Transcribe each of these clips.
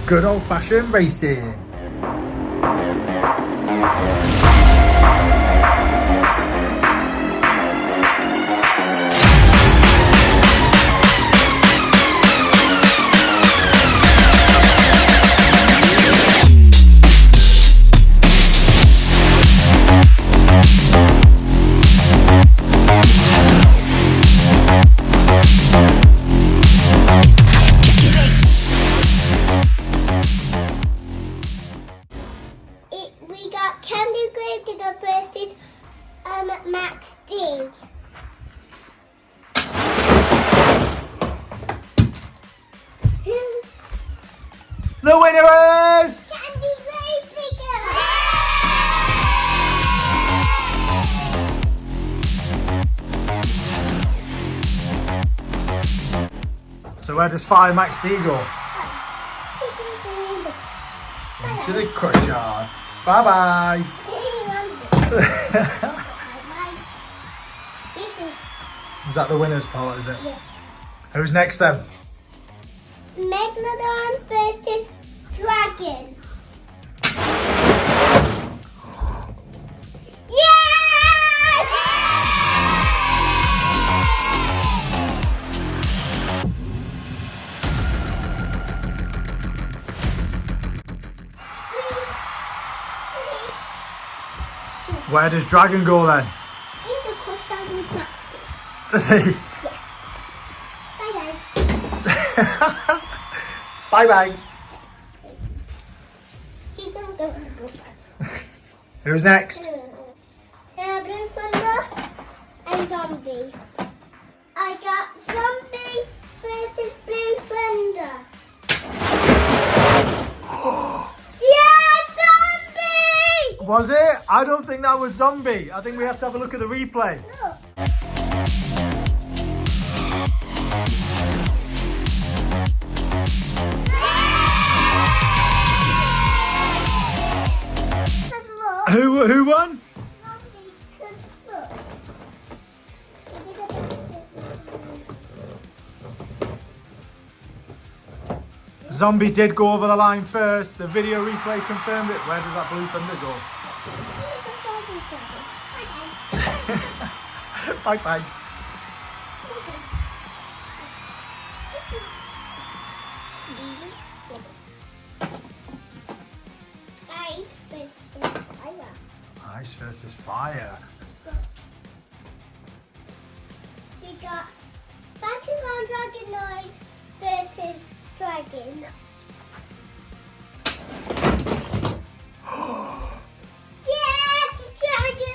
Good old-fashioned racing. We got Candy Grave to go first is Max D. The winner is... Candy Grave So where does Fire Max D go? Into the crush yard. Bye-bye. Is that the winner's part, is it? Yeah. Who's next then? Megalodon versus Dragon. Where does Dragon go then? In the crush yard with Max D. Does he? Yeah. Bye-bye. Bye-bye. He's gonna go in the bush. Who's next? Blue Thunder and Zombie. I got Zombie versus Blue Thunder. Yeah, Zombie! Was it? I don't think that was Zombie. I think we have to have a look at the replay. Look. Who won? Zombie did go over the line first. The video replay confirmed it. Where does that Blue Thunder go? Bye-bye. Ice versus fire. We got Bakugan Dragonoid versus Dragon. Yes, Dragon!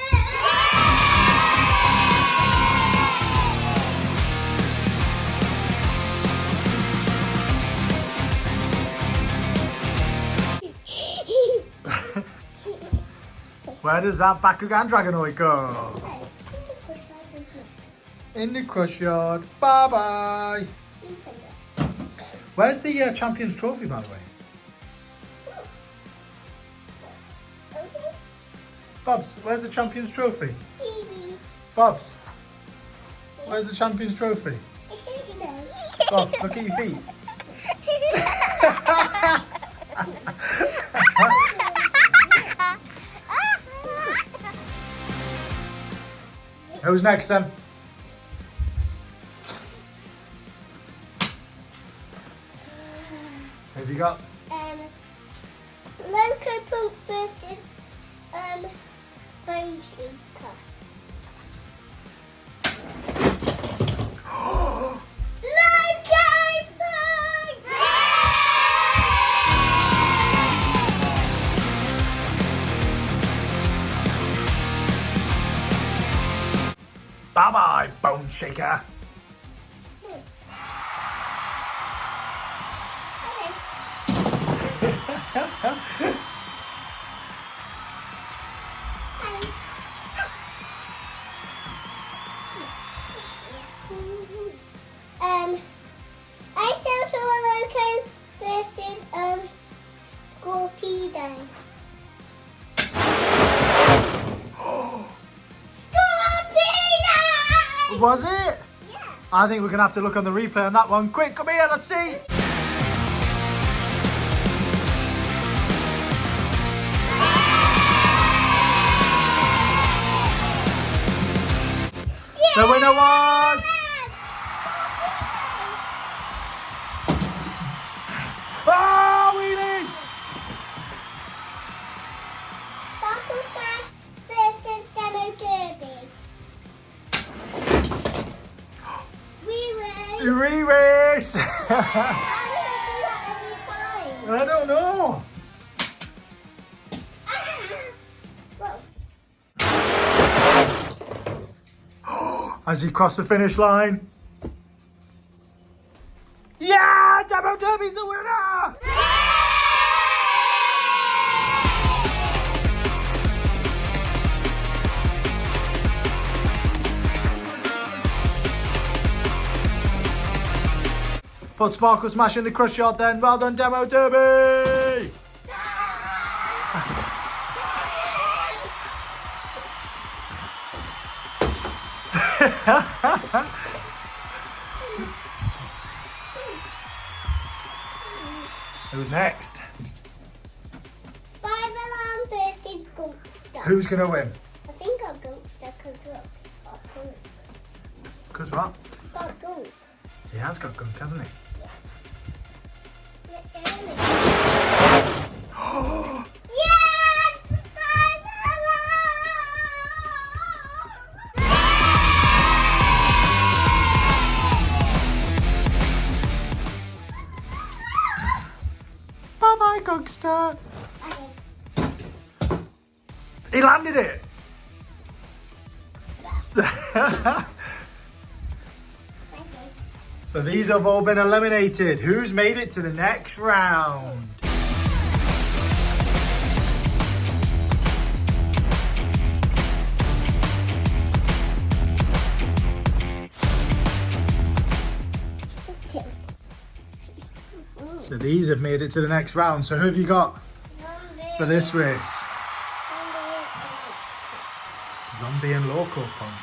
Where does that Bakugan Dragonoid go? In the crush yard. Bye-bye. Where's the Champions Trophy, by the way? Bobs, where's the Champions Trophy? Bobs, where's the Champions Trophy? Bobs, look at your feet. Who's next then? Who have you got? Loco Punk versus Bone Shaker. Loco Punk! Bye-bye, Bone Shaker. Ice Loco versus Scorpedo. Scorpedo! Was it? Yeah. I think we're going to have to look on the replay on that one. Quick, come here, let's see. The winner was... Oh, wheelie! Sparkle Smash versus Demo Derby. Re-race! How do we do that every time? I don't know. Whoa. As he crossed the finish line. Yeah! Demo Derby's the winner! Put Sparkle Smash in the crush yard then. Well done, Demo Derby! Who's next? 5 alarm versus Gunkster. Who's going to win? I think I'll Gunkster because look, got Gunk. Because what? Got Gunk. He has got gunk, hasn't he? Yes! 5 Bye-bye, Gunkster. He landed it. So these have all been eliminated. Who's made it to the next round? So these have made it to the next round. So who have you got for this race? Zombie and Local Punk.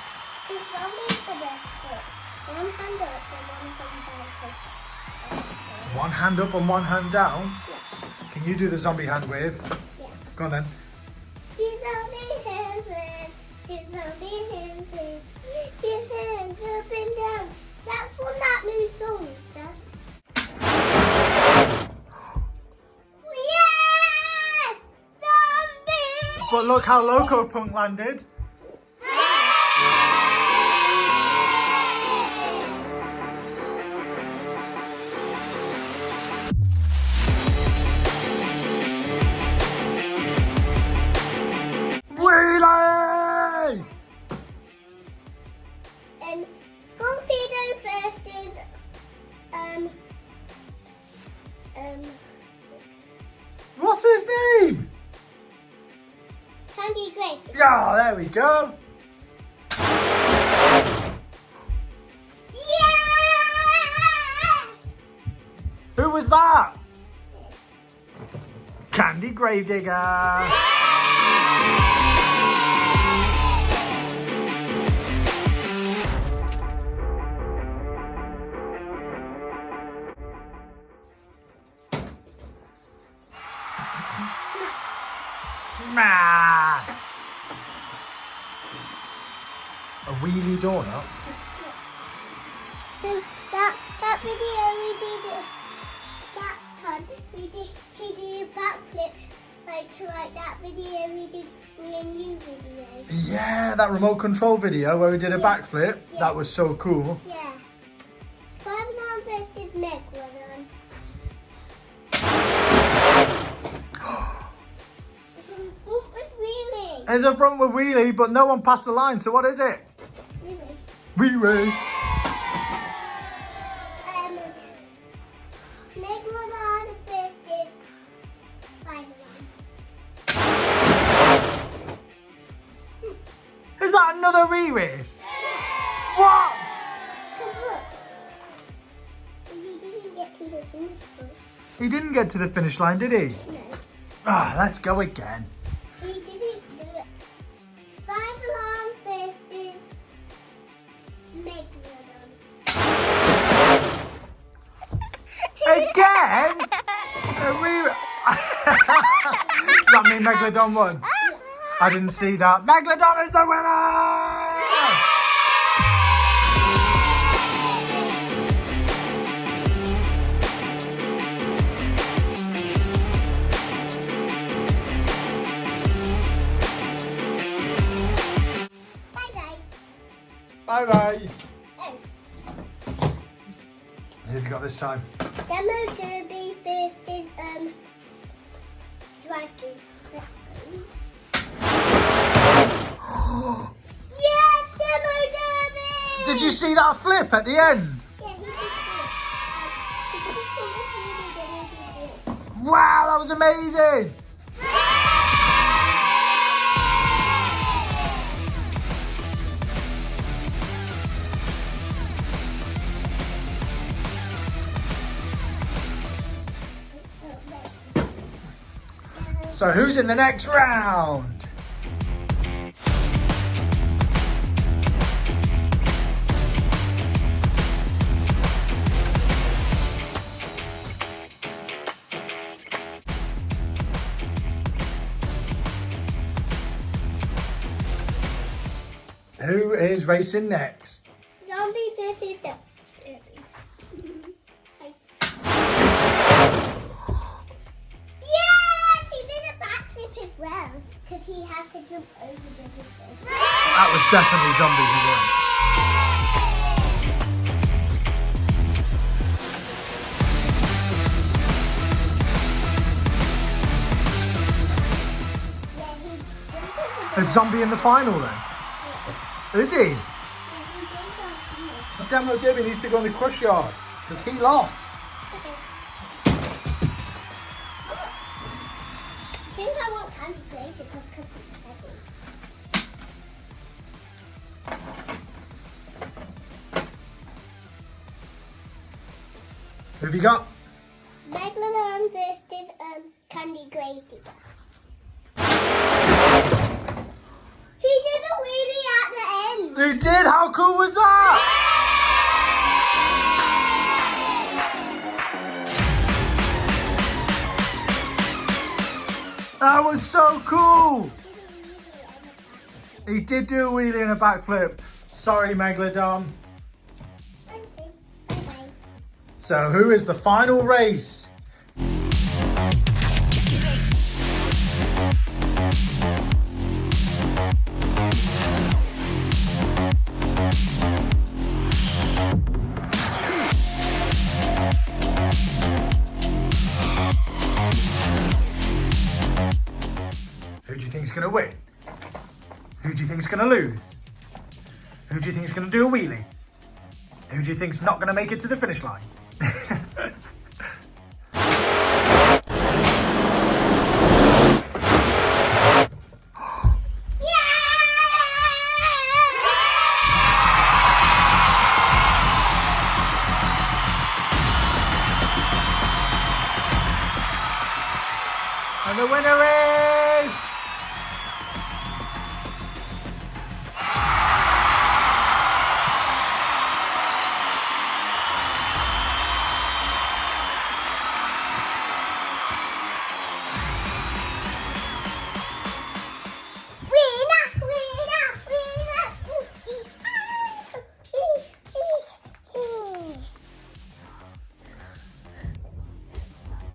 One hand up and one hand down? Yeah. Can you do the zombie hand wave? Yeah. Go on then. His zombie hands wave, his zombie hands wave, his hands up and down. That's from that new song, Dad. Yes! Zombie! But look how Loco Punk landed. Wheelie! Scorpedo versus What's his name? Candy Grace. Yeah, there we go. Yes! Who was that? Candy Gravedigger. Smash! A wheelie donut? So that video we did that time, he did a backflip like that video we did me and you video. Yeah, that remote control video where we did a backflip. Yeah. That was so cool. Yeah. 5 alarm versus Megalodon. Really? There's a front with wheelie, but no one passed the line. So what is it? Re-race. Megalodon versus 5 alarm. Is that another re-race? What? Because look, he didn't get to the finish line. He didn't get to the finish line, did he? No, Ah, let's go again. he didn't do it. 5 alarm versus Megalodon. Again? Does that mean Megalodon won? I didn't see that. Megalodon is the winner! Bye-bye. Oh. Who have you got this time? Demo Derby versus Dragon. Yeah, Demo Derby! Did you see that flip at the end? Yeah, he did it. Wow, that was amazing! So who's in the next round? Who is racing next? Zombie versus Derby. Yes, he did a backflip as well because he has to jump over the distance. That was definitely Zombie who won. Yeah, he jumped over the Is Zombie in the final then? Is he? Yeah, he did that. Demo Derby needs to go in the crush yard because he lost. I think I want candy grapes because it's heavy. Who have you got? Megalodon versus Candy Grave Digger. He did a wheelie at the end. Who did? How cool was that? That was so cool. He did do a wheelie and a backflip. Sorry, Megalodon. Okay, bye-bye. So who is the final race? Who do you think is going to win? Who do you think is going to lose? Who do you think is going to do a wheelie? Who do you think's not going to make it to the finish line? And the winner is...